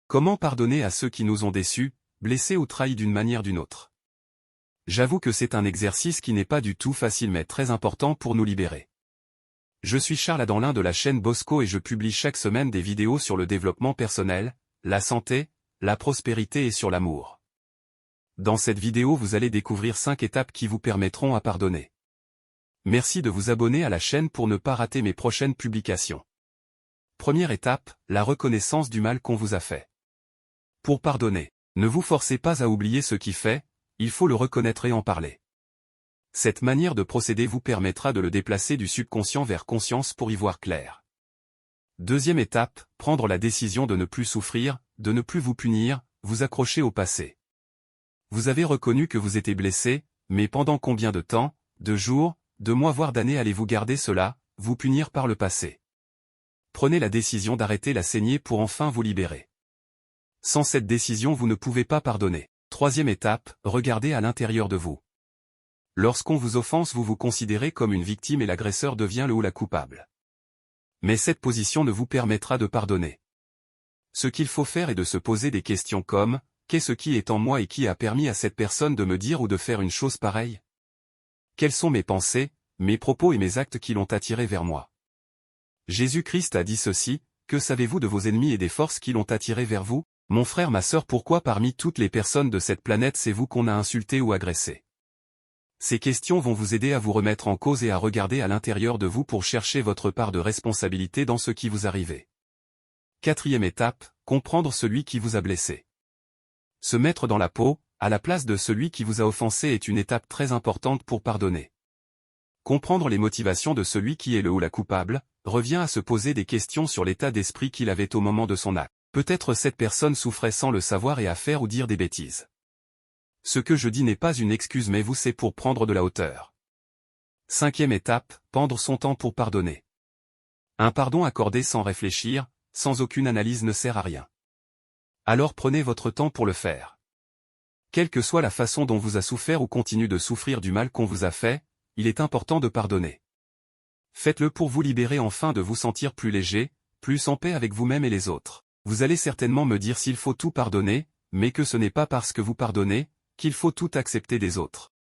Comment pardonner à ceux qui nous ont déçus, blessés ou trahis d'une manière ou d'une autre? J'avoue que c'est un exercice qui n'est pas du tout facile mais très important pour nous libérer. Je suis Charles Adanlin de la chaîne Bosco et je publie chaque semaine des vidéos sur le développement personnel, la santé, la prospérité et sur l'amour. Dans cette vidéo vous allez découvrir 5 étapes qui vous permettront à pardonner. Merci de vous abonner à la chaîne pour ne pas rater mes prochaines publications. Première étape, la reconnaissance du mal qu'on vous a fait. Pour pardonner, ne vous forcez pas à oublier ce qui fait, il faut le reconnaître et en parler. Cette manière de procéder vous permettra de le déplacer du subconscient vers conscience pour y voir clair. Deuxième étape, prendre la décision de ne plus souffrir, de ne plus vous punir, vous accrocher au passé. Vous avez reconnu que vous étiez blessé, mais pendant combien de temps, de jours, de mois voire d'années allez-vous garder cela, vous punir par le passé? Prenez la décision d'arrêter la saignée pour enfin vous libérer. Sans cette décision vous ne pouvez pas pardonner. Troisième étape, regardez à l'intérieur de vous. Lorsqu'on vous offense vous vous considérez comme une victime et l'agresseur devient le ou la coupable. Mais cette position ne vous permettra de pardonner. Ce qu'il faut faire est de se poser des questions comme « Qu'est-ce qui est en moi et qui a permis à cette personne de me dire ou de faire une chose pareille? Quelles sont mes pensées, mes propos et mes actes qui l'ont attiré vers moi? Jésus-Christ a dit ceci, que savez-vous de vos ennemis et des forces qui l'ont attiré vers vous? Mon frère, ma sœur, pourquoi parmi toutes les personnes de cette planète c'est vous qu'on a insulté ou agressé? Ces questions vont vous aider à vous remettre en cause et à regarder à l'intérieur de vous pour chercher votre part de responsabilité dans ce qui vous arrive. Quatrième étape, comprendre celui qui vous a blessé. Se mettre dans la peau, à la place de celui qui vous a offensé est une étape très importante pour pardonner. Comprendre les motivations de celui qui est le ou la coupable, revient à se poser des questions sur l'état d'esprit qu'il avait au moment de son acte. Peut-être cette personne souffrait sans le savoir et à faire ou dire des bêtises. Ce que je dis n'est pas une excuse mais c'est pour prendre de la hauteur. Cinquième étape, prendre son temps pour pardonner. Un pardon accordé sans réfléchir, sans aucune analyse ne sert à rien. Alors prenez votre temps pour le faire. Quelle que soit la façon dont vous a souffert ou continue de souffrir du mal qu'on vous a fait, il est important de pardonner. Faites-le pour vous libérer enfin de vous sentir plus léger, plus en paix avec vous-même et les autres. Vous allez certainement me dire s'il faut tout pardonner, mais que ce n'est pas parce que vous pardonnez, qu'il faut tout accepter des autres.